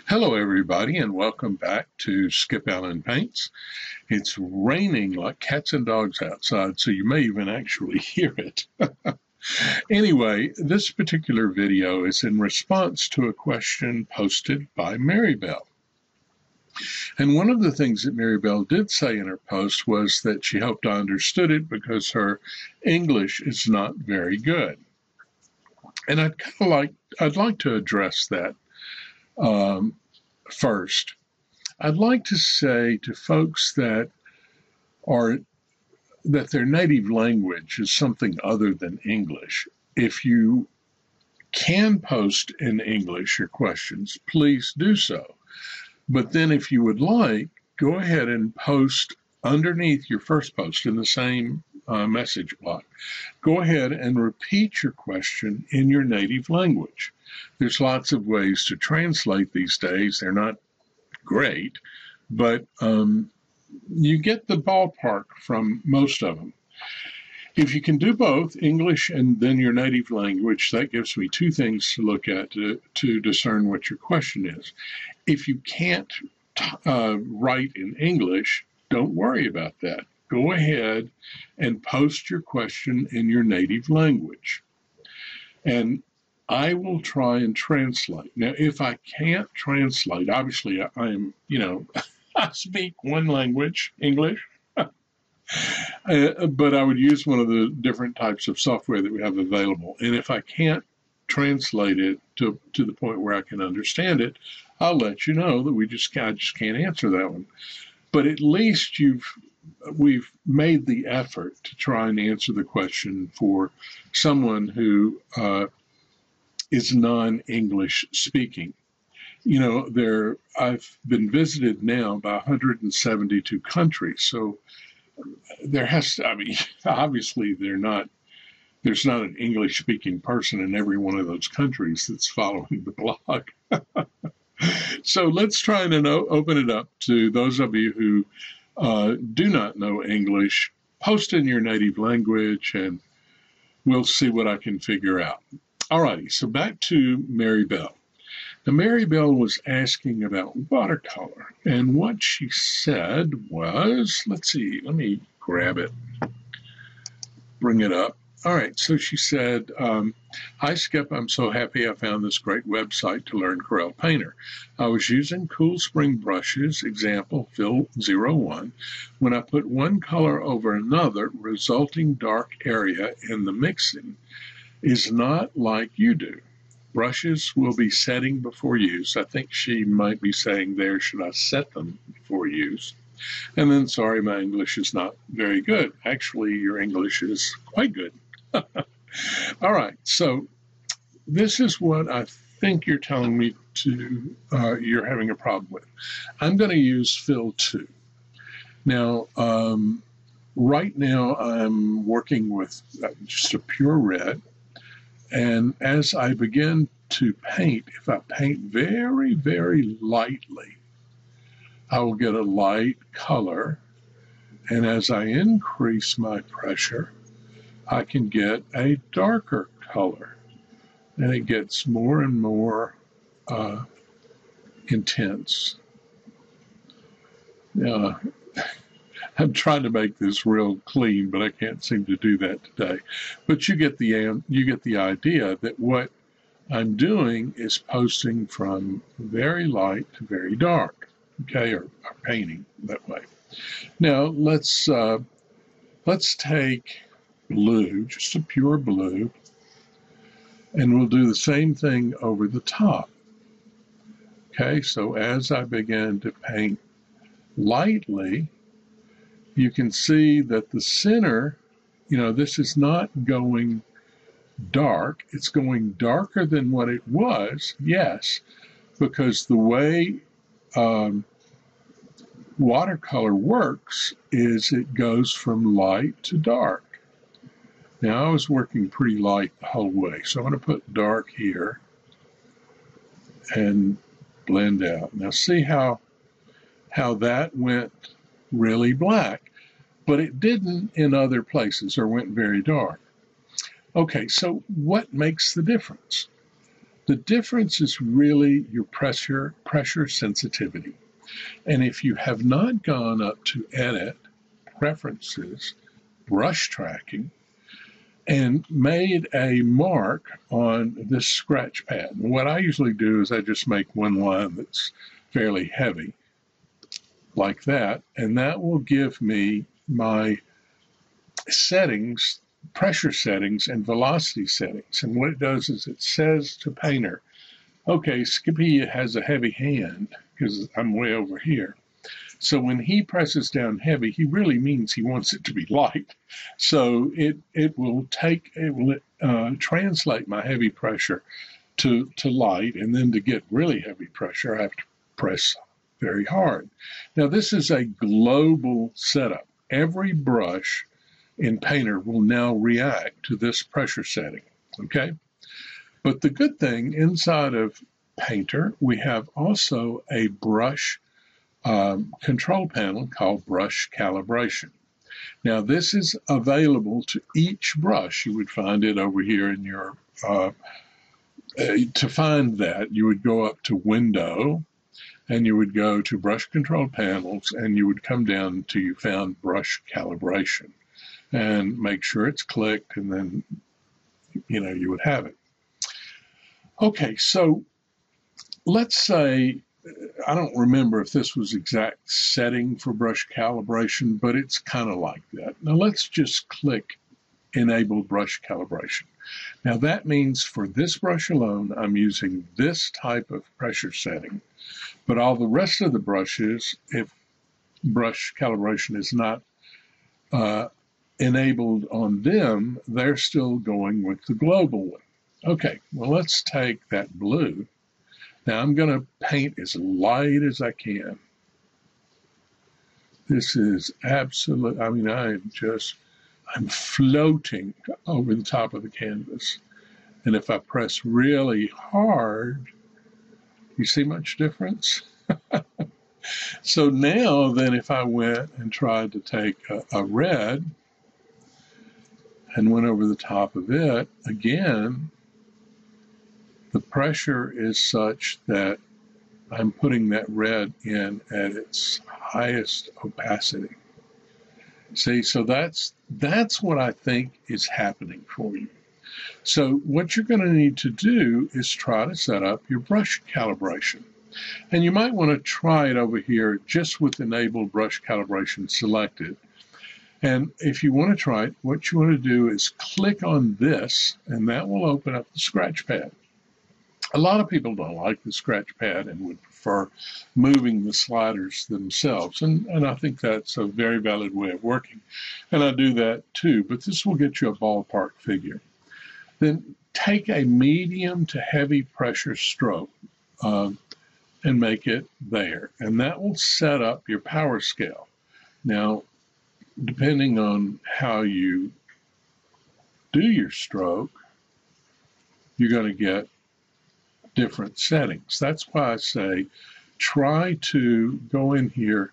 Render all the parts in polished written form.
Hello, everybody, and welcome back to Skip Allen Paints. It's raining like cats and dogs outside, so you may even actually hear it. Anyway, this particular video is in response to a question posted by Maribel. And one of the things that Maribel did say in her post was that she hoped I understood it because her English is not very good. And I'd like to address that. First, I'd like to say to folks that their native language is something other than English. If you can post in English your questions, please do so. But then if you would like, go ahead and post underneath your first post in the same message block. Go ahead and repeat your question in your native language. There's lots of ways to translate these days. They're not great, but you get the ballpark from most of them. If you can do both, English and then your native language, that gives me two things to look at to discern what your question is. If you can't write in English, don't worry about that. Go ahead and post your question in your native language. And I will try and translate. Now, if I can't translate, obviously I'm, I speak one language, English, but I would use one of the different types of software that we have available. And if I can't translate it to the point where I can understand it, I'll let you know that I just can't answer that one. But at least we've made the effort to try and answer the question for someone who is non-English speaking. I've been visited now by 172 countries, so obviously there's not an English-speaking person in every one of those countries that's following the blog. So let's try and open it up to those of you who do not know English. Post in your native language, and we'll see what I can figure out. Alrighty, so back to Maribel. Now, Maribel was asking about watercolor, and what she said was, let's see, let me grab it, bring it up. All right, so she said, hi, Skip, I'm so happy I found this great website to learn Corel Painter. I was using Cool Spring brushes, example, Fill 01. When I put one color over another, resulting dark area in the mixing is not like you do. Brushes will be setting before use. I think she might be saying there, should I set them before use? And then, sorry, my English is not very good. Actually, your English is quite good. All right, so this is what I think you're telling me you're having a problem with. I'm going to use Fill 2. Now, right now I'm working with just a pure red. And as I begin to paint, if I paint very, very lightly, I will get a light color. And as I increase my pressure, I can get a darker color. And it gets more and more intense. I'm trying to make this real clean, but I can't seem to do that today. But you get the idea that what I'm doing is posting from very light to very dark, okay, or painting that way. Now let's take blue, just a pure blue, and we'll do the same thing over the top. Okay, so as I begin to paint lightly, you can see that the center, this is not going dark. It's going darker than what it was, yes, because the way watercolor works is it goes from light to dark. Now, I was working pretty light the whole way, so I'm going to put dark here and blend out. Now, see how that went really black, but it didn't in other places or went very dark. Okay, so what makes the difference? The difference is really your pressure sensitivity. And if you have not gone up to Edit, Preferences, Brush Tracking, and made a mark on this scratch pad. And what I usually do is I just make one line that's fairly heavy, like that, and that will give me my settings, pressure settings, and velocity settings. And what it does is it says to Painter, okay, Skippy has a heavy hand, because I'm way over here. So when he presses down heavy, he really means he wants it to be light. So it will translate my heavy pressure to light, and then to get really heavy pressure, I have to press very hard. Now this is a global setup. Every brush in Painter will now react to this pressure setting, okay? But the good thing, inside of Painter, we have also a brush control panel called Brush Calibration. Now this is available to each brush. You would find it over here in your, to find that, you would go up to Window, and you would go to Brush Control Panels, and you would come down until you found Brush Calibration, and make sure it's clicked, and then, you know, you would have it. Okay, so let's say, I don't remember if this was exact setting for brush calibration, but it's kind of like that. Now let's just click Enable Brush Calibration. Now that means for this brush alone, I'm using this type of pressure setting, but all the rest of the brushes, if brush calibration is not enabled on them, they're still going with the global one. Okay, well let's take that blue. Now I'm going to paint as light as I can. This is absolute, I mean, I'm floating over the top of the canvas. And if I press really hard, you see much difference? So now then, if I went and tried to take a red and went over the top of it, again, the pressure is such that I'm putting that red in at its highest opacity. See, so that's what I think is happening for you. So what you're going to need to do is try to set up your brush calibration. And you might want to try it over here just with Enable Brush Calibration selected. And if you want to try it, what you want to do is click on this, and that will open up the scratch pad. A lot of people don't like the scratch pad and would prefer moving the sliders themselves. And I think that's a very valid way of working. And I do that too, but this will get you a ballpark figure. Then take a medium to heavy pressure stroke and make it there. And that will set up your power scale. Now, depending on how you do your stroke, you're going to get different settings. That's why I say try to go in here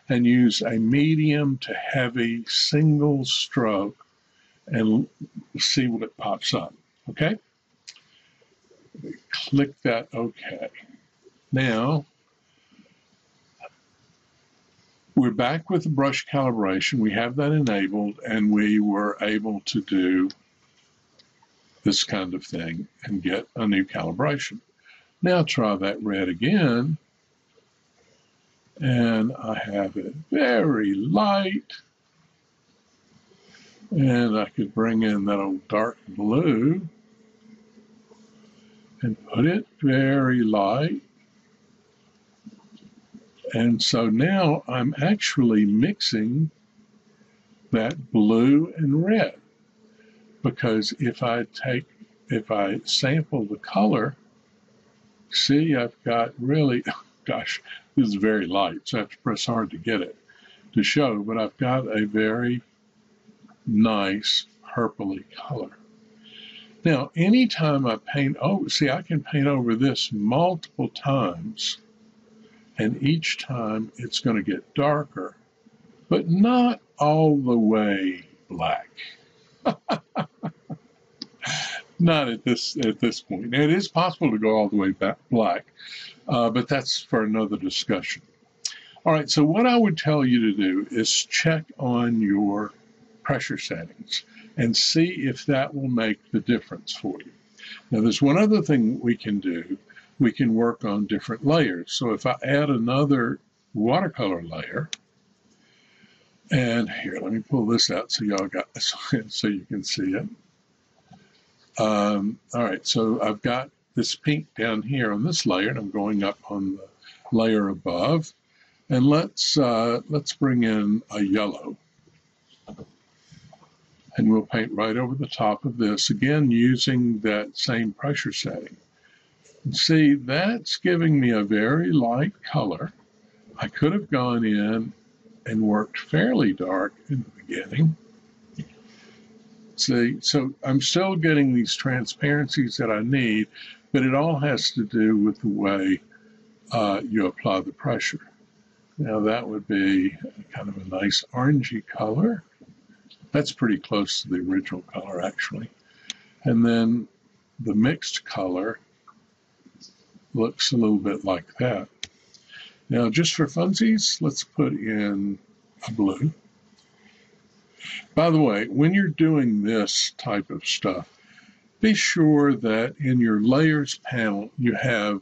and use a medium to heavy single stroke and see what pops up. Okay? Click that OK. Now, we're back with the brush calibration. We have that enabled, and we were able to do this kind of thing and get a new calibration. Now try that red again, and I have it very light, and I could bring in that old dark blue and put it very light. And so now I'm actually mixing that blue and red, because if I sample the color, see, I've got really, gosh, this is very light, so I have to press hard to get it to show, but I've got a very nice purpley color. Now, anytime I paint, see, I can paint over this multiple times, and each time it's going to get darker, but not all the way black. Not at this point. It is possible to go all the way back black, but that's for another discussion. All right, so what I would tell you to do is check on your pressure settings and see if that will make the difference for you. Now, there's one other thing we can do. We can work on different layers. So if I add another watercolor layer, and here, let me pull this out so y'all got this, so you can see it. All right, so I've got this pink down here on this layer, and I'm going up on the layer above. And let's bring in a yellow. And we'll paint right over the top of this, again, using that same pressure setting. And see, that's giving me a very light color. I could have gone in and worked fairly dark in the beginning. See, so I'm still getting these transparencies that I need, but it all has to do with the way you apply the pressure. Now that would be kind of a nice orangey color. That's pretty close to the original color, actually. And then the mixed color looks a little bit like that. Now, just for funsies, let's put in a blue. By the way, when you're doing this type of stuff, be sure that in your layers panel, you have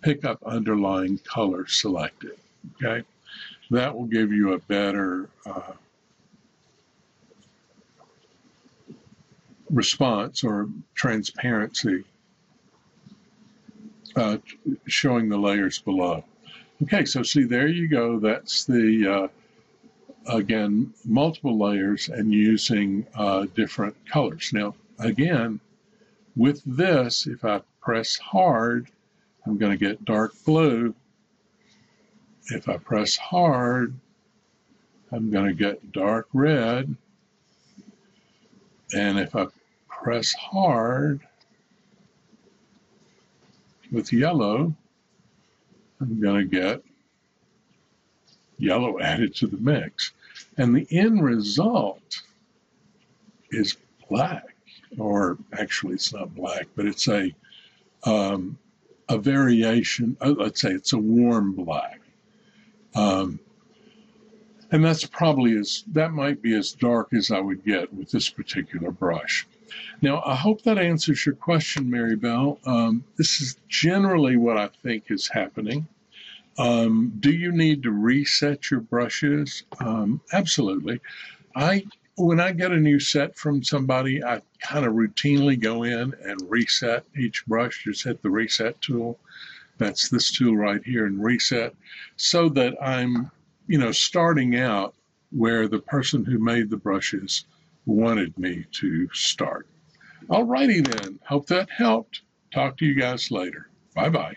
pick up underlying color selected, okay? That will give you a better response or transparency showing the layers below. Okay, so see, there you go. That's the, again, multiple layers and using different colors. Now, again, with this, if I press hard, I'm going to get dark blue. If I press hard, I'm going to get dark red. And if I press hard with yellow, I'm going to get yellow added to the mix. And the end result is black, or actually it's not black, but it's a variation, let's say it's a warm black. And that's probably that might be as dark as I would get with this particular brush. Now, I hope that answers your question, Mary Bell. This is generally what I think is happening. Do you need to reset your brushes? Absolutely. When I get a new set from somebody, I kind of routinely go in and reset each brush. Just hit the reset tool. That's this tool right here, and reset, so that I'm, starting out where the person who made the brushes wanted me to start. All righty then. Hope that helped. Talk to you guys later. Bye-bye.